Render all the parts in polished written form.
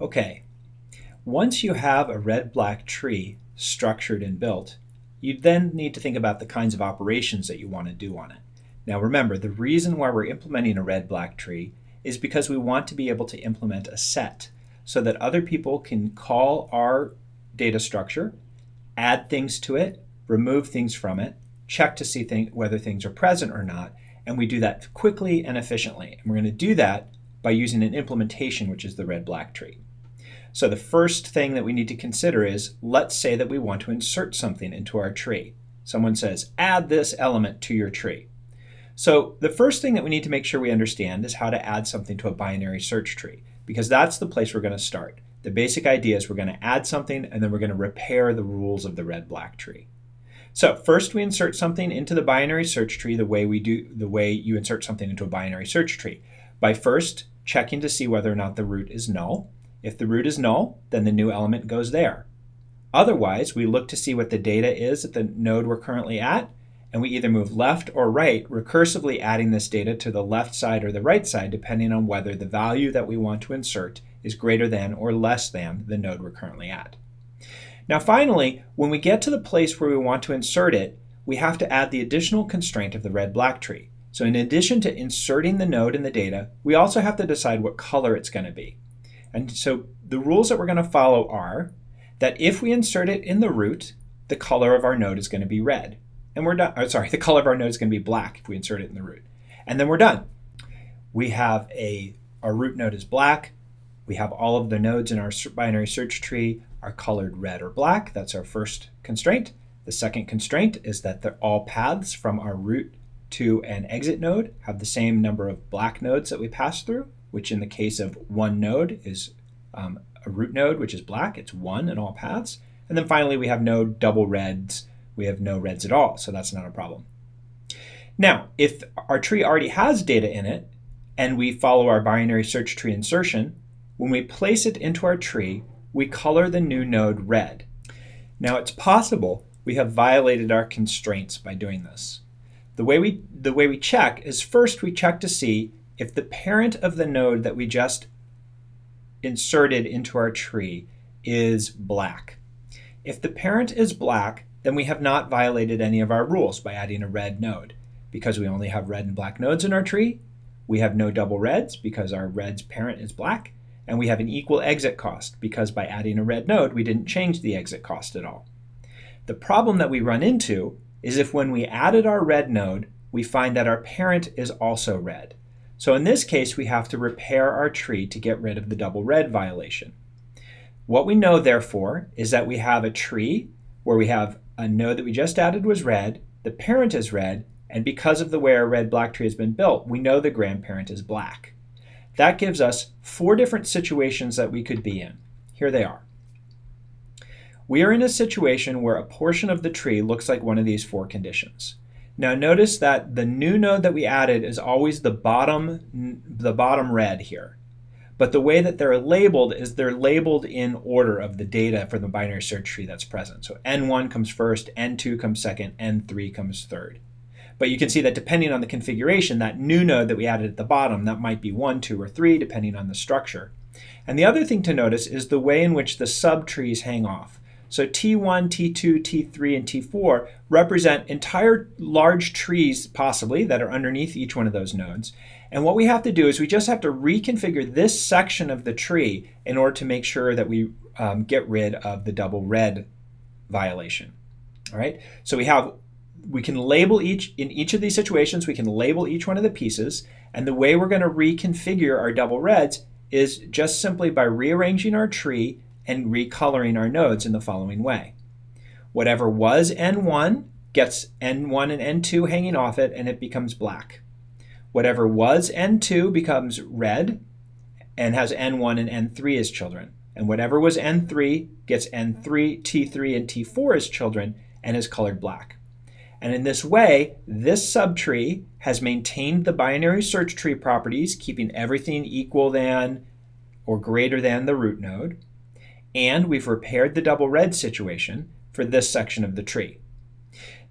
Okay, once you have a red-black tree structured and built, you then need to think about the kinds of operations that you want to do on it. Now remember, the reason why we're implementing a red-black tree is because we want to be able to implement a set so that other people can call our data structure, add things to it, remove things from it, check to see whether things are present or not, and we do that quickly and efficiently. And we're going to do that by using an implementation, which is the red-black tree. So the first thing that we need to consider is, let's say that we want to insert something into our tree. Someone says, add this element to your tree. So the first thing that we need to make sure we understand is how to add something to a binary search tree, because that's the place we're going to start. The basic idea is we're going to add something and then we're going to repair the rules of the red-black tree. So first we insert something into the binary search tree the way you insert something into a binary search tree, by first checking to see whether or not the root is null. If the root is null, then the new element goes there. Otherwise, we look to see what the data is at the node we're currently at, and we either move left or right, recursively adding this data to the left side or the right side, depending on whether the value that we want to insert is greater than or less than the node we're currently at. Now finally, when we get to the place where we want to insert it, we have to add the additional constraint of the red-black tree. So in addition to inserting the node in the data, we also have to decide what color it's going to be. And so the rules that we're going to follow are that if we insert it in the root, the color of our node is going to be red. And we're done. The color of our node is going to be black if we insert it in the root. And then we're done. We have our root node is black. We have all of the nodes in our binary search tree are colored red or black. That's our first constraint. The second constraint is that all paths from our root to an exit node have the same number of black nodes that we pass through, which in the case of one node is a root node, which is black. It's 1 in all paths. And then finally, we have no double reds. We have no reds at all, so that's not a problem. Now, if our tree already has data in it, and we follow our binary search tree insertion, when we place it into our tree, we color the new node red. Now, it's possible we have violated our constraints by doing this. The way we check is first we check to see if the parent of the node that we just inserted into our tree is black. If the parent is black, then we have not violated any of our rules by adding a red node. Because we only have red and black nodes in our tree, we have no double reds because our red's parent is black, and we have an equal exit cost because by adding a red node, we didn't change the exit cost at all. The problem that we run into is if when we added our red node, we find that our parent is also red. So in this case, we have to repair our tree to get rid of the double red violation. What we know, therefore, is that we have a tree where we have a node that we just added was red, the parent is red, and because of the way our red-black tree has been built, we know the grandparent is black. That gives us 4 different situations that we could be in. Here they are. We are in a situation where a portion of the tree looks like one of these 4 conditions. Now notice that the new node that we added is always the bottom red here. But the way that they're labeled is they're labeled in order of the data for the binary search tree that's present. So N1 comes first, N2 comes second, N3 comes third. But you can see that depending on the configuration, that new node that we added at the bottom, that might be 1, 2, or 3, depending on the structure. And the other thing to notice is the way in which the subtrees hang off. So T1, T2, T3, and T4 represent entire large trees, possibly, that are underneath each one of those nodes. And what we have to do is we just have to reconfigure this section of the tree in order to make sure that we get rid of the double red violation. All right, so we can label in each of these situations, we can label each one of the pieces, and the way we're going to reconfigure our double reds is just simply by rearranging our tree and recoloring our nodes in the following way. Whatever was N1 gets N1 and N2 hanging off it, and it becomes black. Whatever was N2 becomes red and has N1 and N3 as children. And whatever was N3 gets N3, T3, and T4 as children and is colored black. And in this way, this subtree has maintained the binary search tree properties, keeping everything equal than or greater than the root node. And we've repaired the double red situation for this section of the tree.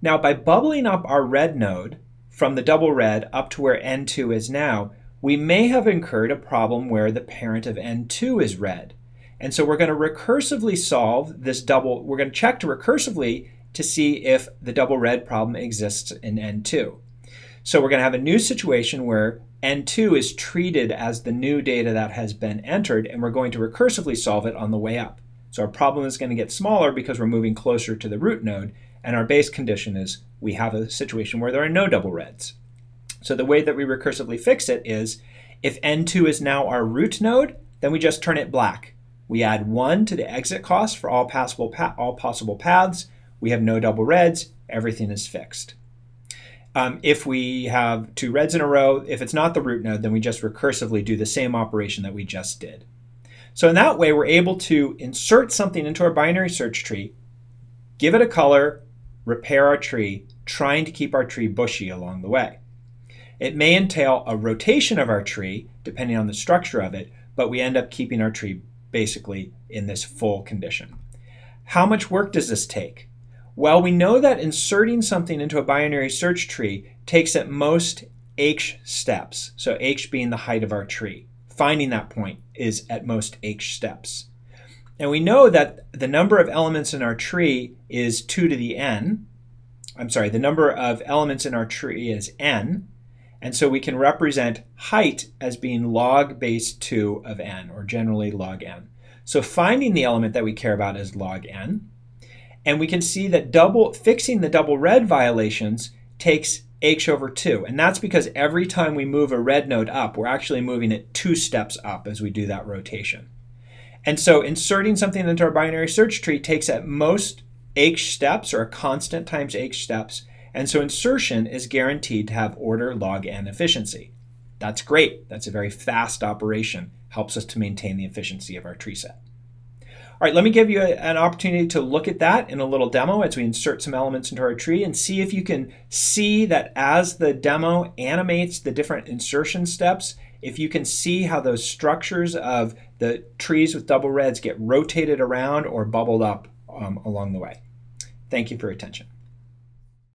Now, by bubbling up our red node from the double red up to where N2 is now, we may have incurred a problem where the parent of N2 is red. And so we're going to recursively solve this double, we're going to check to recursively to see if the double red problem exists in N2. So we're going to have a new situation where N2 is treated as the new data that has been entered, and we're going to recursively solve it on the way up. So our problem is going to get smaller because we're moving closer to the root node, and our base condition is we have a situation where there are no double reds. So the way that we recursively fix it is if N2 is now our root node, then we just turn it black. We add 1 to the exit cost for all possible paths. We have no double reds. Everything is fixed. If we have 2 reds in a row, if it's not the root node, then we just recursively do the same operation that we just did. So in that way, we're able to insert something into our binary search tree, give it a color, repair our tree, trying to keep our tree bushy along the way. It may entail a rotation of our tree, depending on the structure of it, but we end up keeping our tree basically in this full condition. How much work does this take? Well, we know that inserting something into a binary search tree takes at most h steps, so h being the height of our tree. Finding that point is at most h steps. And we know that the number of elements in our tree is 2 to the n. The number of elements in our tree is n. And so we can represent height as being log base 2 of n, or generally log n. So finding the element that we care about is log n. And we can see that fixing the double red violations takes h over 2. And that's because every time we move a red node up, we're actually moving it 2 steps up as we do that rotation. And so inserting something into our binary search tree takes at most h steps, or a constant times h steps. And so insertion is guaranteed to have order log n efficiency. That's great. That's a very fast operation. Helps us to maintain the efficiency of our tree set. All right, let me give you an opportunity to look at that in a little demo as we insert some elements into our tree and see if you can see that as the demo animates the different insertion steps, if you can see how those structures of the trees with double reds get rotated around or bubbled up along the way. Thank you for your attention.